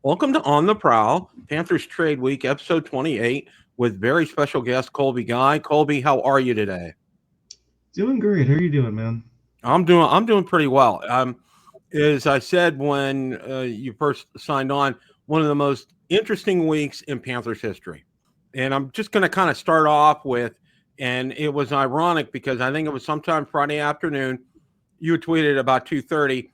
Welcome to On The Prowl, Panthers Trade Week, episode 28, with very special guest Colby Guy. Colby, how are you today? Doing great. How are you doing, man? I'm doing pretty well. As I said when you first signed on, one of the most interesting weeks in Panthers history. And I'm just going to kind of start off with, and it was ironic because I think it was sometime Friday afternoon. You tweeted about 2:30,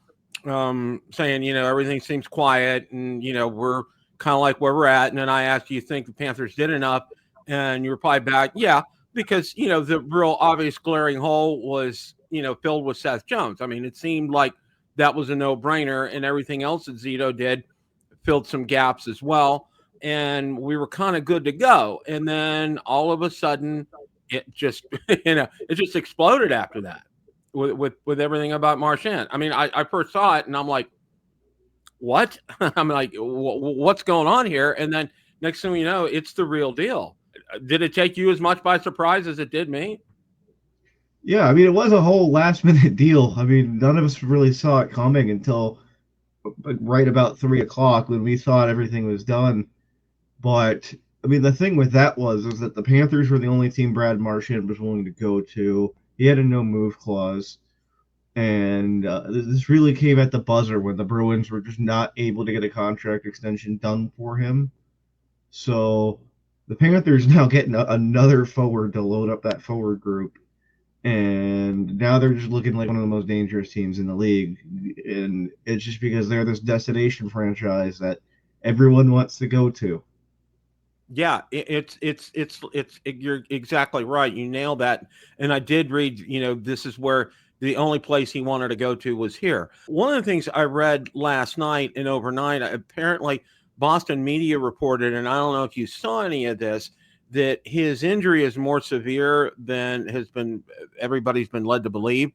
saying everything seems quiet, and we're kind of like where we're at. And then I asked, do you think the Panthers did enough? And you replied back, yeah, because the real obvious glaring hole was filled with Seth Jones. I mean, it seemed like that was a no-brainer, and everything else that Zito did filled some gaps as well, and we were kind of good to go. And then all of a sudden, it just it just exploded after that with everything about Marchand. I mean, I first saw it and I'm like, what? I'm like, what's going on here? And then next thing you know, it's the real deal. Did it take you as much by surprise as it did me? Yeah, I mean, it was a whole last minute deal. I mean, none of us really saw it coming until right about 3 o'clock when we thought everything was done. But I mean, the thing with that was that the Panthers were the only team Brad Marchand was willing to go to. He had a no move clause, and this really came at the buzzer when the Bruins were just not able to get a contract extension done for him. So the Panthers now getting another forward to load up that forward group, and now they're just looking like one of the most dangerous teams in the league. And it's just because they're this destination franchise that everyone wants to go to. Yeah, you're exactly right. You nailed that. And I did read, this is where the only place he wanted to go to was here. One of the things I read last night and overnight, apparently Boston media reported, and I don't know if you saw any of this, that his injury is more severe than has been everybody's been led to believe,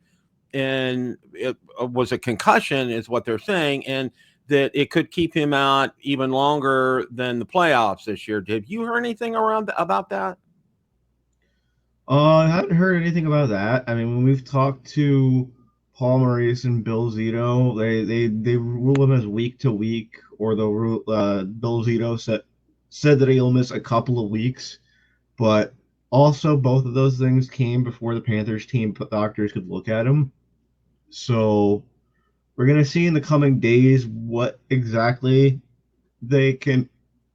and it was a concussion, is what they're saying, and that it could keep him out even longer than the playoffs this year. Did you hear anything about that? I haven't heard anything about that. I mean, when we've talked to Paul Maurice and Bill Zito, they rule him as week to week, or Bill Zito said that he'll miss a couple of weeks. But also, both of those things came before the Panthers team doctors could look at him. So we're going to see in the coming days what exactly they can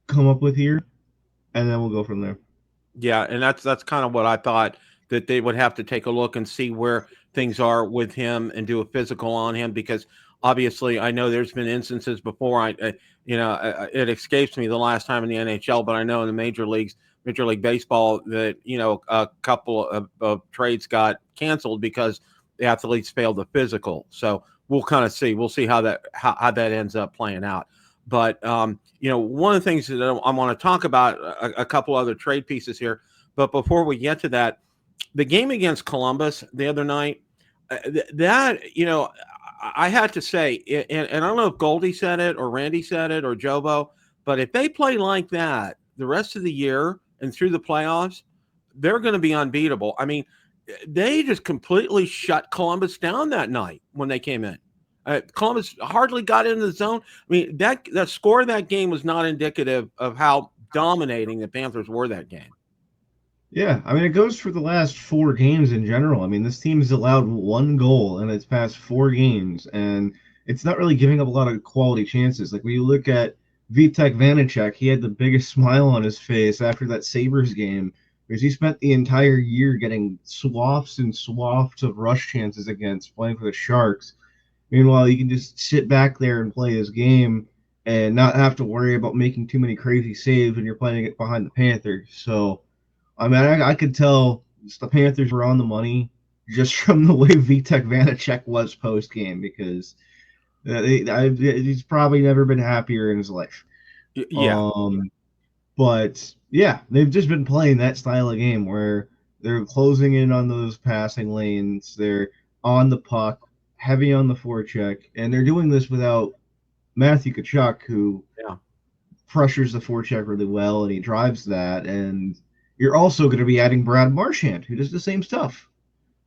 come up with here, and then we'll go from there. Yeah, and that's kind of what I thought, that they would have to take a look and see where things are with him and do a physical on him, because obviously I know there's been instances before. It escapes me the last time in the NHL, but I know in the major leagues, Major League Baseball, that a couple of trades got canceled because the athletes failed the physical. So we'll kind of see. We'll see how that ends up playing out. But one of the things that I want to talk about, a couple other trade pieces here. But before we get to that, the game against Columbus the other night, I had to say, and I don't know if Goldie said it or Randy said it or Jobo, but if they play like that the rest of the year and through the playoffs, they're going to be unbeatable. I mean, they just completely shut Columbus down that night when they came in. Columbus hardly got into the zone. I mean, that score of that game was not indicative of how dominating the Panthers were that game. Yeah, I mean, it goes for the last 4 games in general. I mean, this team has allowed 1 goal in its past 4 games, and it's not really giving up a lot of quality chances. Like when you look at Vitek Vanecek, he had the biggest smile on his face after that Sabres game because he spent the entire year getting swaths and swaths of rush chances against playing for the Sharks. Meanwhile, you can just sit back there and play his game and not have to worry about making too many crazy saves when you're playing it behind the Panthers. So, I mean, I could tell the Panthers were on the money just from the way Vitek Vanecek was post game, because he's probably never been happier in his life. Yeah, Um, but yeah, they've just been playing that style of game where they're closing in on those passing lanes. They're on the puck, heavy on the forecheck, and they're doing this without Matthew Tkachuk, who yeah. pressures the forecheck really well and he drives that. And you're also going to be adding Brad Marchand, who does the same stuff.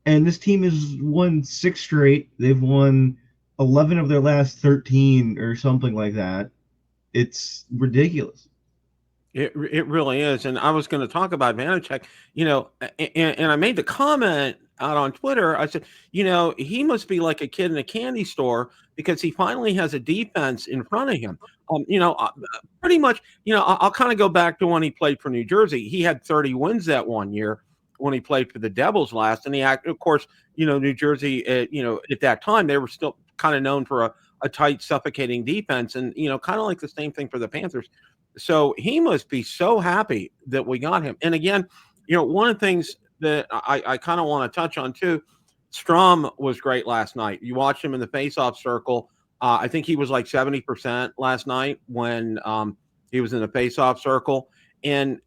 And this team has won 6 straight. They've won 11 of their last 13 or something like that. it's ridiculous. It really is, and I was going to talk about Vanecek, and I made the comment out on Twitter. I said, he must be like a kid in a candy store because he finally has a defense in front of him. Pretty much, I'll kind of go back to when he played for New Jersey. He had 30 wins that one year when he played for the Devils last, and of course, New Jersey, at that time they were still kind of known for a tight, suffocating defense, and kind of like the same thing for the Panthers. So he must be so happy that we got him. And again, one of the things that I kind of want to touch on too, Strum was great last night. You watched him in the faceoff circle. I think he was like 70% last night when he was in the faceoff circle. And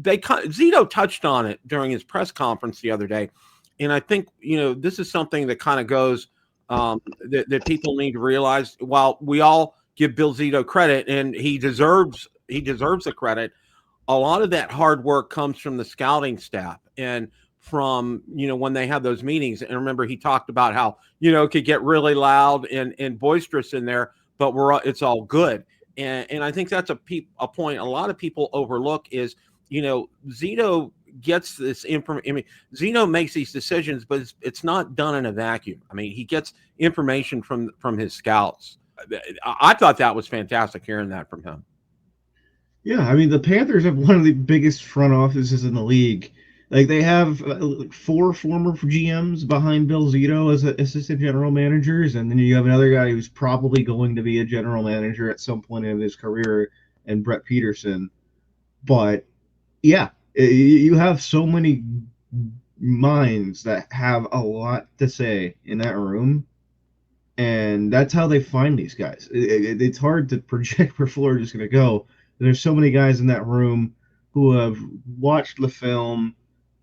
Zito touched on it during his press conference the other day. And I think, this is something that kind of goes that people need to realize. While we all give Bill Zito credit, and he deserves the credit, a lot of that hard work comes from the scouting staff and from when they have those meetings. And remember, he talked about how it could get really loud and boisterous in there, but it's all good. And I think that's a point a lot of people overlook is Zito gets this information. I mean, Zito makes these decisions, but it's not done in a vacuum. I mean, he gets information from his scouts. I thought that was fantastic hearing that from him. Yeah, I mean, the Panthers have one of the biggest front offices in the league. Like, they have 4 former GMs behind Bill Zito as assistant general managers, and then you have another guy who's probably going to be a general manager at some point in his career, and Brett Peterson. But, yeah, you have so many minds that have a lot to say in that room. And that's how they find these guys. It's hard to project where Florida's going to go. There's so many guys in that room who have watched the film,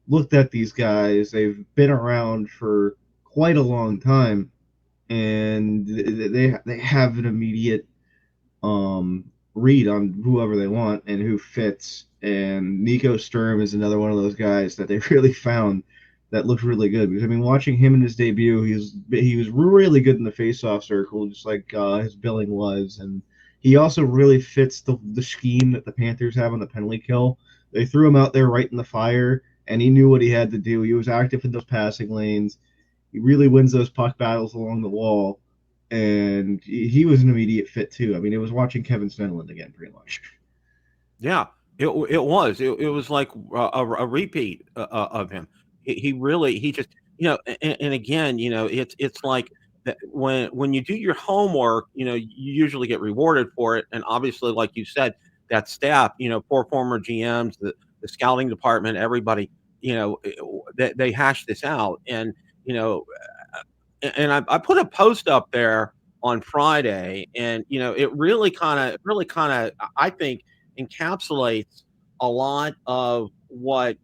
looked at these guys. They've been around for quite a long time, and they have an immediate read on whoever they want and who fits. And Nico Strum is another one of those guys that they really found that looked really good. Because I mean, watching him in his debut, he was really good in the faceoff circle, just like his billing was, and he also really fits the scheme that the Panthers have on the penalty kill. They threw him out there right in the fire, and he knew what he had to do. He was active in those passing lanes. He really wins those puck battles along the wall, and he was an immediate fit too. I mean, it was watching Kevin Stenlund again, pretty much. Yeah, it was. It was like a repeat of him. He just and again it's like that when you do your homework, you usually get rewarded for it. And obviously, like you said, that staff, 4 former GMs, the scouting department, everybody, they hash this out. And and I put a post up there on Friday, and it really kind of I think encapsulates a lot of what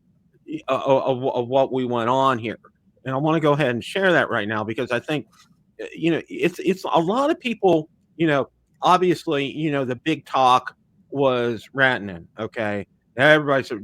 what we went on here. And I want to go ahead and share that right now because I think it's a lot of people, obviously, the big talk was Rantanen. Okay. Everybody said,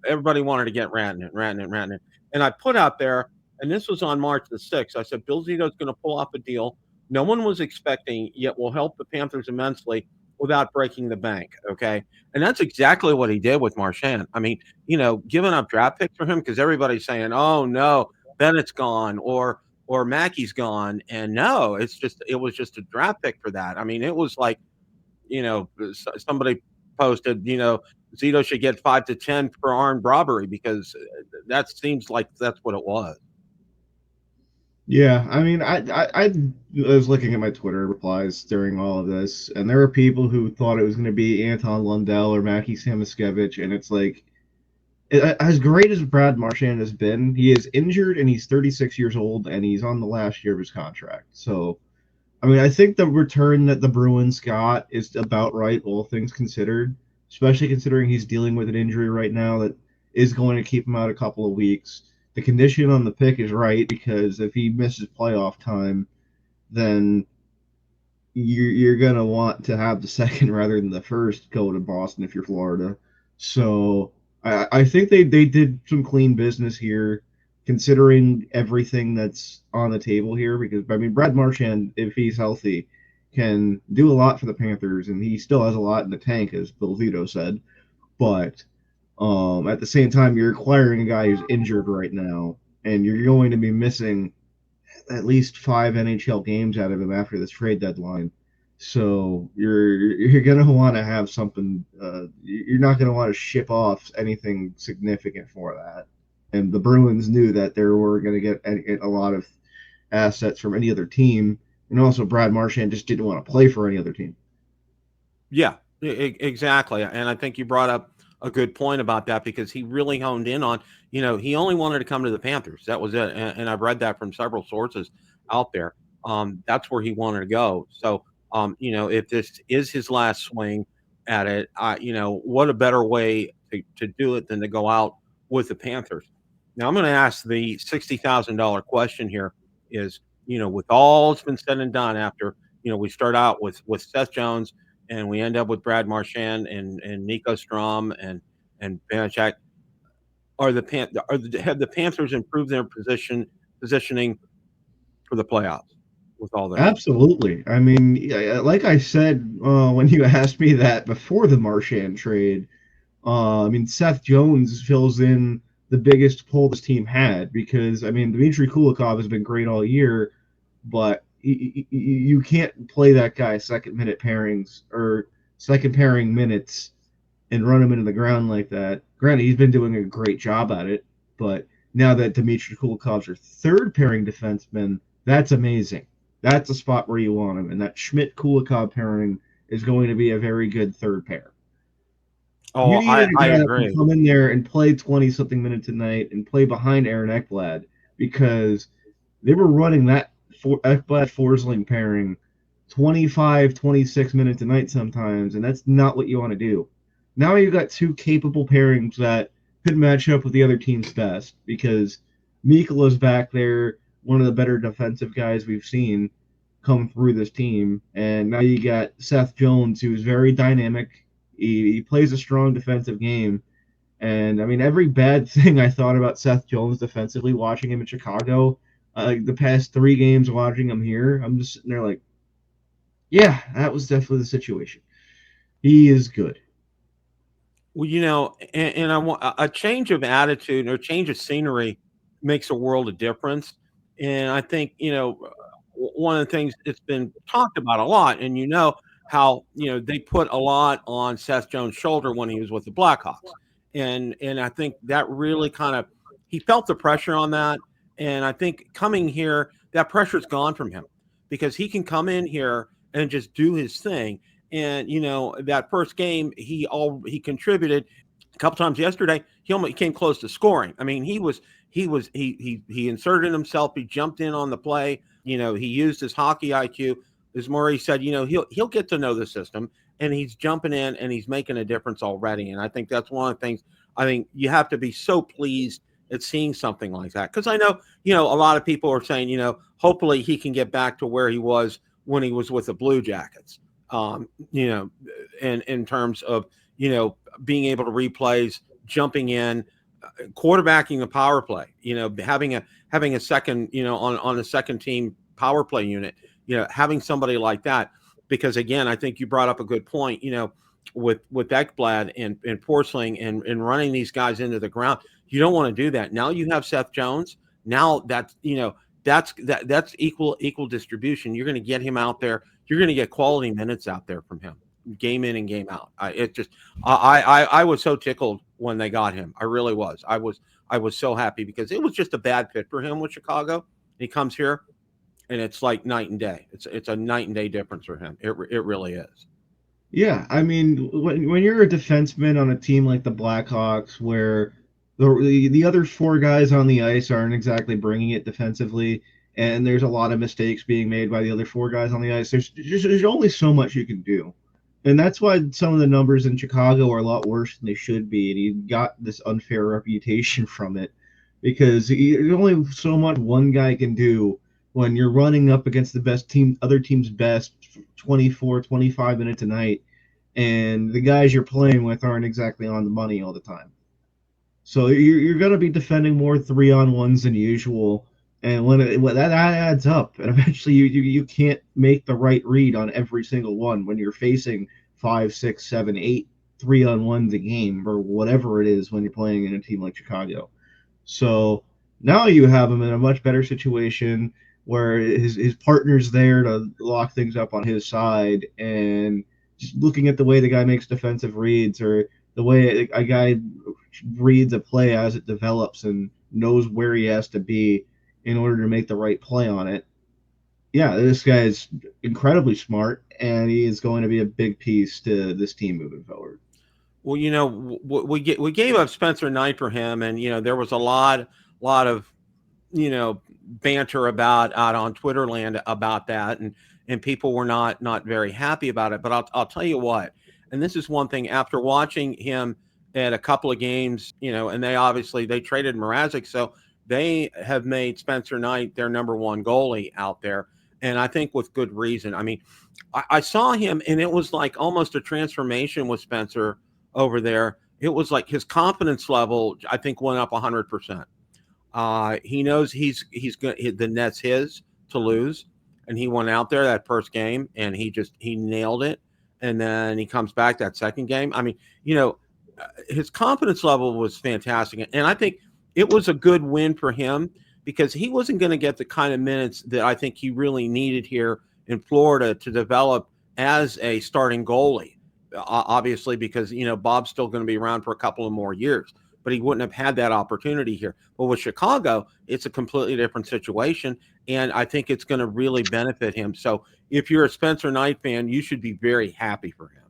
everybody wanted to get Rantanen. And I put out there, and this was on March the 6th. I said, Bill Zito's going to pull off a deal no one was expecting, yet will help the Panthers immensely without breaking the bank. Okay. And that's exactly what he did with Marchand. I mean, giving up draft picks for him because everybody's saying, oh no, Bennett's gone or Mackey's gone. And no, it was just a draft pick for that. I mean, it was like, somebody posted, Zito should get 5 to 10 for armed robbery because that seems like that's what it was. Yeah, I mean, I was looking at my Twitter replies during all of this, and there were people who thought it was going to be Anton Lundell or Mackie Samoskevich, and it's like, as great as Brad Marchand has been, he is injured and he's 36 years old and he's on the last year of his contract. So, I mean, I think the return that the Bruins got is about right, all things considered, especially considering he's dealing with an injury right now that is going to keep him out a couple of weeks. The condition on the pick is right because if he misses playoff time, then you're going to want to have the second rather than the first go to Boston if you're Florida. So I think they did some clean business here, considering everything that's on the table here. Because I mean, Brad Marchand, if he's healthy, can do a lot for the Panthers, and he still has a lot in the tank, as Bill Zito said. But at the same time, you're acquiring a guy who's injured right now, and you're going to be missing at least 5 NHL games out of him after this trade deadline. So you're gonna want to have something. You're not gonna want to ship off anything significant for that. And the Bruins knew that they were going to get a lot of assets from any other team, and also Brad Marchand just didn't want to play for any other team. Yeah, exactly. And I think you brought up a good point about that, because he really honed in on, he only wanted to come to the Panthers. That was it. And I've read that from several sources out there. That's where he wanted to go. So, if this is his last swing at it, what a better way to do it than to go out with the Panthers. Now, I'm going to ask the $60,000 question here is, with all that's been said and done after, we start out with Seth Jones, and we end up with Brad Marchand and Nico Strum and Vanecek. Have the Panthers improved their positioning for the playoffs with all that? Absolutely. I mean, like I said when you asked me that before the Marchand trade, I mean, Seth Jones fills in the biggest hole this team had, because, I mean, Dmitry Kulikov has been great all year, but you can't play that guy second pairing minutes and run him into the ground like that. Granted, he's been doing a great job at it, but now that Dmitry Kulikov's your third pairing defenseman, that's amazing. That's a spot where you want him, and that Schmidt-Kulikov pairing is going to be a very good third pair. Oh, You needed a I guy that agree. can come in there and play 20-something minutes a night and play behind Aaron Ekblad, because they were running that Ekblad-Forsling pairing 25, 26 minutes a night sometimes, and that's not what you want to do. Now you've got two capable pairings that could match up with the other team's best, because Mikola's back there, one of the better defensive guys we've seen come through this team, and now you got Seth Jones, who's very dynamic. He plays a strong defensive game. And, I mean, every bad thing I thought about Seth Jones defensively watching him in Chicago, the past 3 games watching him here, I'm just sitting there like, yeah, that was definitely the situation. He is good. Well, and I want a change of attitude or a change of scenery makes a world of difference. And I think, one of the things that's been talked about a lot, and how, they put a lot on Seth Jones' shoulder when he was with the Blackhawks. And I think that really he felt the pressure on that. And I think coming here, that pressure's gone from him, because he can come in here and just do his thing. And that first game, he contributed a couple times yesterday. He came close to scoring. I mean, he inserted himself. He jumped in on the play. He used his hockey IQ. As Maurice said, he'll get to know the system, and he's jumping in and he's making a difference already. And I think that's one of the things. I think you have to be so pleased at seeing something like that, because I know a lot of people are saying hopefully he can get back to where he was when he was with the Blue Jackets. In terms of, being able to replays, jumping in, quarterbacking the power play, having a second, on a second team power play unit, having somebody like that, because again, I think you brought up a good point, with Ekblad and Forsling and running these guys into the ground. You don't want to do that. Now you have Seth Jones. Now that's equal distribution. You're going to get him out there. You're going to get quality minutes out there from him, game in and game out. I was so tickled when they got him. I really was. I was so happy, because it was just a bad fit for him with Chicago. He comes here, and it's like night and day. It's a night and day difference for him. It really is. Yeah, I mean, when you're a defenseman on a team like the Blackhawks, where the other 4 guys on the ice aren't exactly bringing it defensively, and there's a lot of mistakes being made by the other 4 guys on the ice, there's only so much you can do. And that's why some of the numbers in Chicago are a lot worse than they should be, and he got this unfair reputation from it, because there's only so much one guy can do when you're running up against other team's best 24, 25 minutes a night, and the guys you're playing with aren't exactly on the money all the time. So you're going to be defending more 3-on-1s than usual, And when that adds up, and eventually you can't make the right read on every single one when you're facing 5, 6, 7, 8 3-on-1s a game or whatever it is when you're playing in a team like Chicago. So now you have him in a much better situation where his partner's there to lock things up on his side, and just looking at the way the guy makes defensive reads or the way a guy reads a play as it develops and knows where he has to be in order to make the right play on it. Yeah, this guy is incredibly smart, and he is going to be a big piece to this team moving forward. Well, we gave up Spencer Knight for him, and there was a lot of banter about out on Twitter land about that, and people were not very happy about it. But I'll tell you what, and this is one thing after watching him at a couple of games, and they traded Mrazek, so they have made Spencer Knight their number one goalie out there, and I think with good reason. I mean, I saw him, and it was like almost a transformation with Spencer over there. It was like his confidence level, I think, went up 100%. He knows he's good. The net's his to lose, and he went out there that first game and he nailed it. And then he comes back that second game. I mean, his confidence level was fantastic, and I think it was a good win for him because he wasn't going to get the kind of minutes that I think he really needed here in Florida to develop as a starting goalie. Obviously, because Bob's still going to be around for a couple of more years, but he wouldn't have had that opportunity here. But with Chicago, it's a completely different situation, and I think it's going to really benefit him. So if you're a Spencer Knight fan, you should be very happy for him.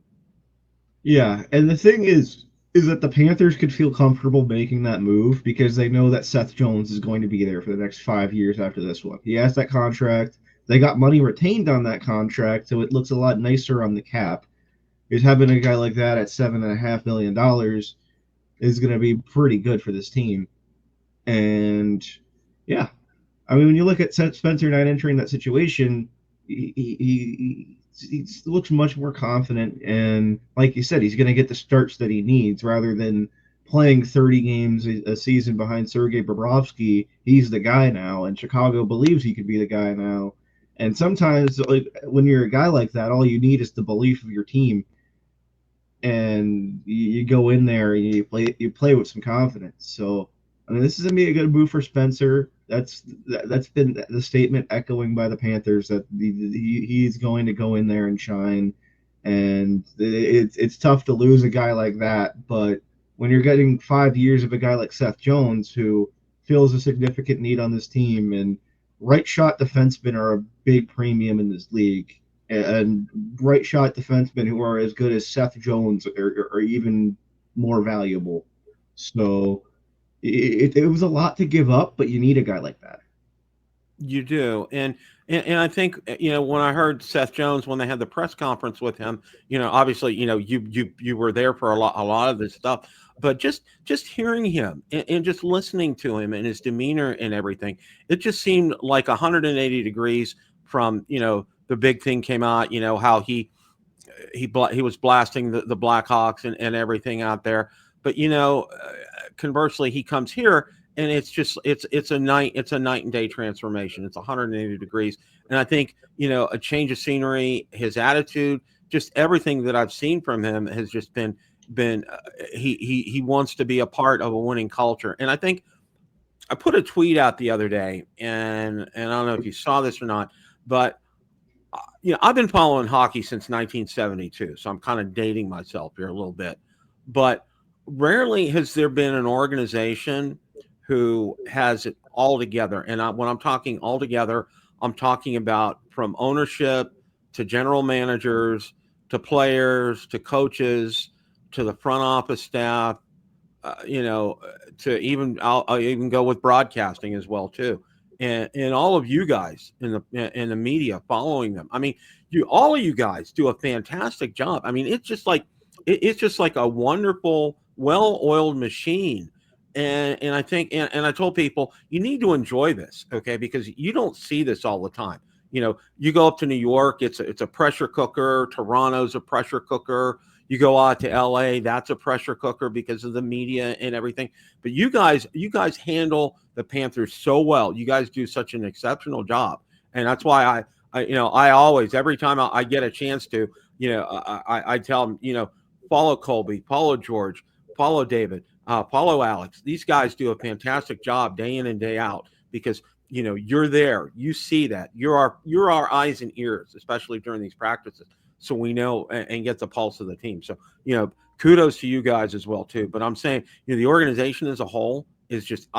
Yeah, and the thing is that the Panthers could feel comfortable making that move because they know that Seth Jones is going to be there for the next 5 years after this one. He has that contract. They got money retained on that contract, so it looks a lot nicer on the cap. Is having a guy like that at $7.5 million is going to be pretty good for this team. And yeah, I mean, when you look at Spencer Knight entering that situation, he looks much more confident. And like you said, he's going to get the starts that he needs rather than playing 30 games a season behind Sergei Bobrovsky. He's the guy now, and Chicago believes he could be the guy now. And sometimes, like, when you're a guy like that, all you need is the belief of your team. And you go in there and you play with some confidence. So I mean, this is gonna be a good move for Spencer. That's been the statement echoing by the Panthers that he's going to go in there and shine. And it's tough to lose a guy like that, but when you're getting 5 years of a guy like Seth Jones who fills a significant need on this team, and right shot defensemen are a big premium in this league. And right shot defensemen who are as good as Seth Jones are even more valuable. So it was a lot to give up, but you need a guy like that. You do, and I think when I heard Seth Jones when they had the press conference with him, obviously you were there for a lot of this stuff, but just hearing him and just listening to him and his demeanor and everything, it just seemed like 180 degrees from the big thing came out, how he was blasting the Blackhawks and everything out there. But conversely, he comes here and it's a night and day transformation. It's 180 degrees, and I think a change of scenery, his attitude, just everything that I've seen from him has just been he wants to be a part of a winning culture. And I think I put a tweet out the other day, and I don't know if you saw this or not, but I've been following hockey since 1972, so I'm kind of dating myself here a little bit. But rarely has there been an organization who has it all together. And when I'm talking all together, I'm talking about from ownership to general managers to players to coaches to the front office staff, to even I'll even go with broadcasting as well too. And all of you guys in the media following them. I mean, all of you guys do a fantastic job. I mean, it's just like a wonderful, well-oiled machine. And I think and I told people you need to enjoy this, okay, because you don't see this all the time. You go up to New York, it's a pressure cooker. Toronto's a pressure cooker. You go out to LA, that's a pressure cooker because of the media and everything. But you guys handle the Panthers so well. You guys do such an exceptional job. And that's why I always, every time I get a chance to, I tell them, follow Colby, follow George, follow David, follow Alex. These guys do a fantastic job day in and day out because you're there, you see that, you're our eyes and ears, especially during these practices, so we know and get the pulse of the team. So kudos to you guys as well too. But I'm saying the organization as a whole is just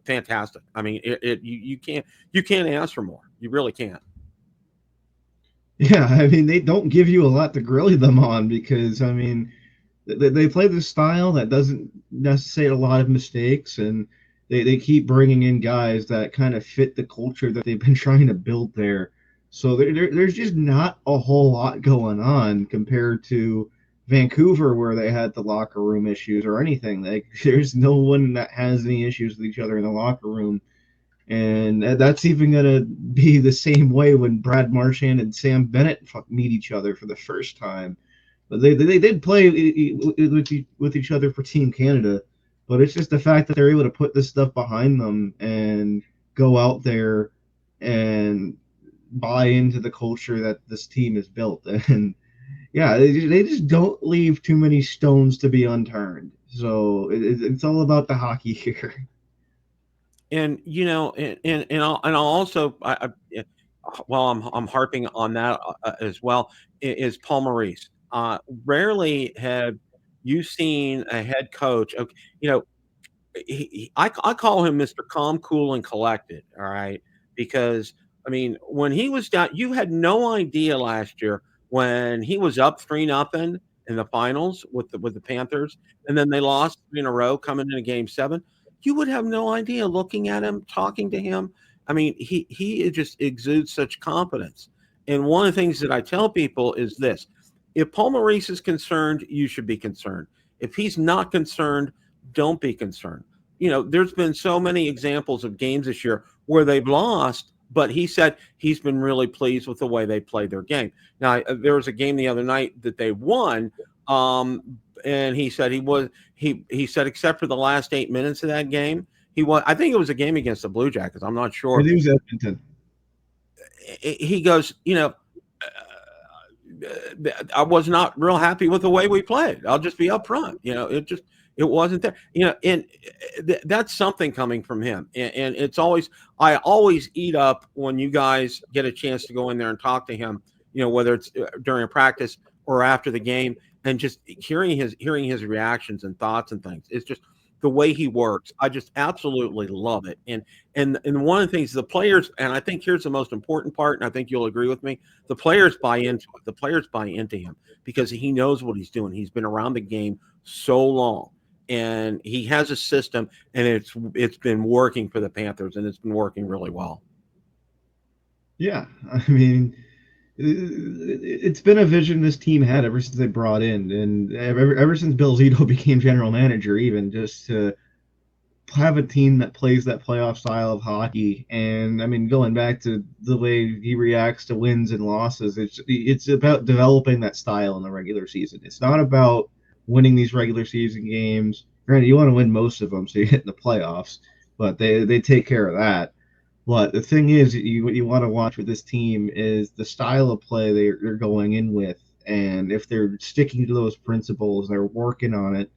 fantastic. I mean, you can't ask for more. You really can't. Yeah, I mean, they don't give you a lot to grill them on because, I mean, they play this style that doesn't necessitate a lot of mistakes, and they keep bringing in guys that kind of fit the culture that they've been trying to build there. So there's just not a whole lot going on compared to Vancouver, where they had the locker room issues or anything. Like, there's no one that has any issues with each other in the locker room. And that's even going to be the same way when Brad Marchand and Sam Bennett meet each other for the first time. But they did play with each other for Team Canada. But it's just the fact that they're able to put this stuff behind them and go out there and buy into the culture that this team has built. And, yeah, they just don't leave too many stones to be unturned. So it's all about the hockey here. And I'll also, while I'm harping on that as well, is Paul Maurice. Rarely have you seen a head coach. I call him Mr. Calm, Cool, and Collected. All right, because I mean, when he was down, you had no idea last year when he was up 3-0 in the finals with the Panthers, and then they lost 3 in a row coming into Game 7. You would have no idea looking at him, talking to him. I mean, he just exudes such confidence. And one of the things that I tell people is this: if Paul Maurice is concerned, you should be concerned. If he's not concerned, don't be concerned. There's been so many examples of games this year where they've lost, but he said he's been really pleased with the way they played their game. Now, there was a game the other night that they won, and he said he said except for the last 8 minutes of that game, I think it was a game against the Blue Jackets. I'm not sure. It was Edmonton. He goes, I was not real happy with the way we played. I'll just be upfront. It wasn't there. And that's something coming from him. And I always eat up when you guys get a chance to go in there and talk to him. Whether it's during a practice or after the game, and just hearing his reactions and thoughts and things. It's just the way he works. I just absolutely love it. And one of the things the players, and I think here's the most important part, and I think you'll agree with me, the players buy into it. The players buy into him because he knows what he's doing. He's been around the game so long, and he has a system, and it's been working for the Panthers, and it's been working really well. Yeah, I mean, it's been a vision this team had ever since they brought in, and ever since Bill Zito became general manager, even just to have a team that plays that playoff style of hockey. And I mean, going back to the way he reacts to wins and losses, it's about developing that style in the regular season. It's not about winning these regular season games. Granted, you want to win most of them so you hit in the playoffs, but they take care of that. But the thing is, what you want to watch with this team is the style of play they're going in with. And if they're sticking to those principles, they're working on it,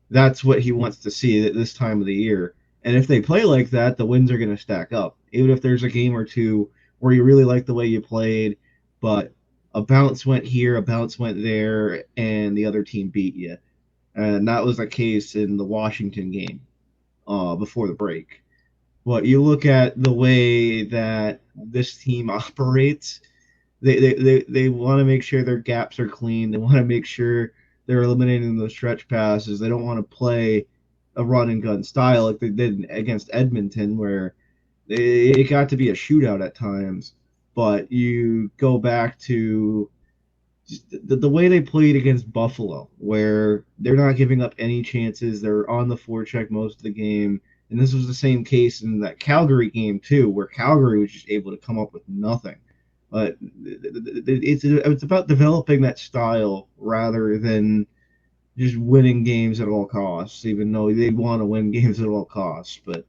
that's what he wants to see at this time of the year. And if they play like that, the wins are going to stack up. Even if there's a game or two where you really like the way you played, but a bounce went here, a bounce went there, and the other team beat you. And that was the case in the Washington game before the break. But you look at the way that this team operates, they want to make sure their gaps are clean. They want to make sure they're eliminating those stretch passes. They don't want to play a run and gun style like they did against Edmonton, where it got to be a shootout at times. But you go back to just the way they played against Buffalo, where they're not giving up any chances. They're on the forecheck most of the game. And this was the same case in that Calgary game, too, where Calgary was just able to come up with nothing. But it's about developing that style rather than just winning games at all costs, even though they want to win games at all costs. But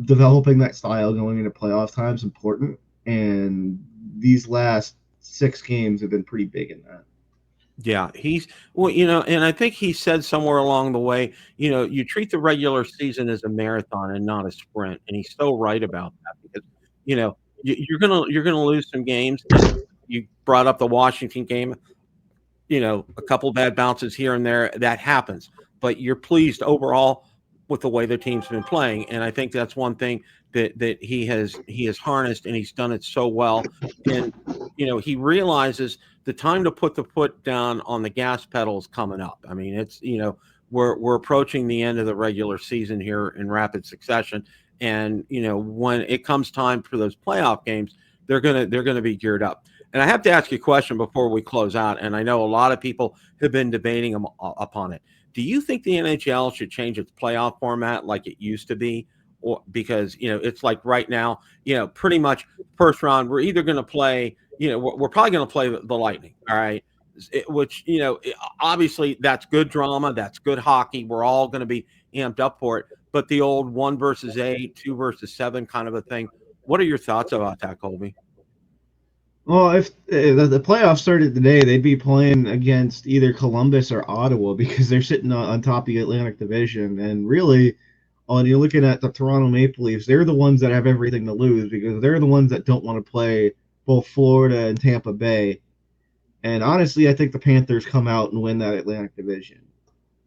developing that style going into playoff time is important, and these last 6 games have been pretty big in that. Yeah, and I think he said somewhere along the way, you treat the regular season as a marathon and not a sprint, and he's so right about that because, you're gonna lose some games, and you brought up the Washington game, a couple bad bounces here and there, that happens, but you're pleased overall with the way the team's been playing, and I think that's one thing that he has harnessed, and he's done it so well, and he realizes the time to put the foot down on the gas pedal is coming up. I mean, it's we're approaching the end of the regular season here in rapid succession, and when it comes time for those playoff games, they're gonna be geared up. And I have to ask you a question before we close out, and I know a lot of people have been debating upon it. Do you think the NHL should change its playoff format like it used to be? Or because it's like right now, pretty much first round, we're either going to play, we're probably going to play the Lightning, all right? Which obviously that's good drama, that's good hockey. We're all going to be amped up for it. But the old 1 versus 8, 2 versus 7 kind of a thing. What are your thoughts about that, Colby? Well, if the playoffs started today, they'd be playing against either Columbus or Ottawa because they're sitting on top of the Atlantic Division. And really, when you're looking at the Toronto Maple Leafs, they're the ones that have everything to lose because they're the ones that don't want to play both Florida and Tampa Bay. And honestly, I think the Panthers come out and win that Atlantic Division.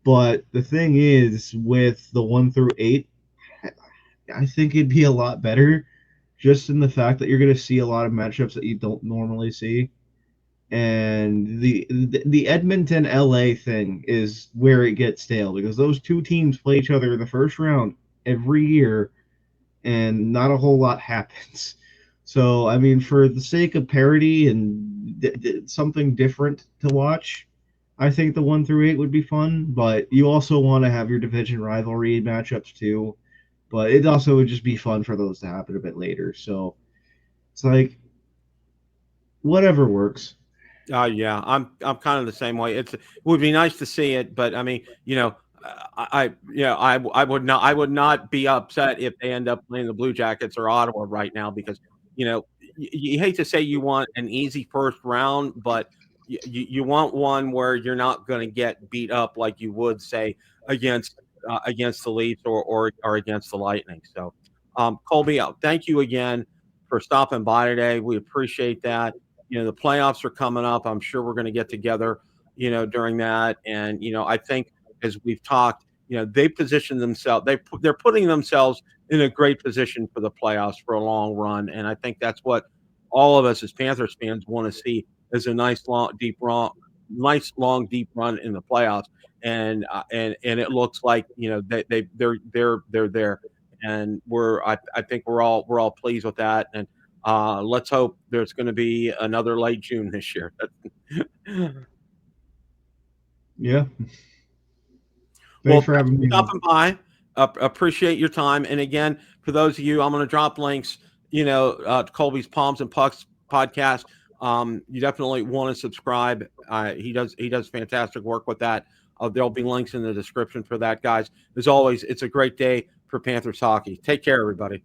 But the thing is, with the 1 through 8, I think it'd be a lot better just in the fact that you're going to see a lot of matchups that you don't normally see. And the Edmonton LA thing is where it gets stale because those two teams play each other in the first round every year and not a whole lot happens. So, I mean, for the sake of parity and something different to watch, I think the 1 through 8 would be fun, but you also want to have your division rivalry matchups too. But it also would just be fun for those to happen a bit later. So it's like whatever works. Yeah, I'm kind of the same way. It would be nice to see it, but I mean, I would not be upset if they end up playing the Blue Jackets or Ottawa right now because you hate to say you want an easy first round, but you want one where you're not going to get beat up like you would say against the Leafs or against the Lightning. So, Colby, thank you again for stopping by today. We appreciate that. The playoffs are coming up. I'm sure we're going to get together, during that. And, I think as we've talked, they position themselves, they're putting themselves in a great position for the playoffs for a long run. And I think that's what all of us as Panthers fans want to see is a nice, long, deep run in the playoffs. And it looks like, they're there. And I think we're all pleased with that. And, let's hope there's going to be another late June this year. Yeah. Thanks for having me. Stopping by. Appreciate your time. And again, for those of you, I'm going to drop links, to Colby's Palms and Pucks podcast. You definitely want to subscribe. He does fantastic work with that. There'll be links in the description for that, guys. As always, it's a great day for Panthers hockey. Take care, everybody.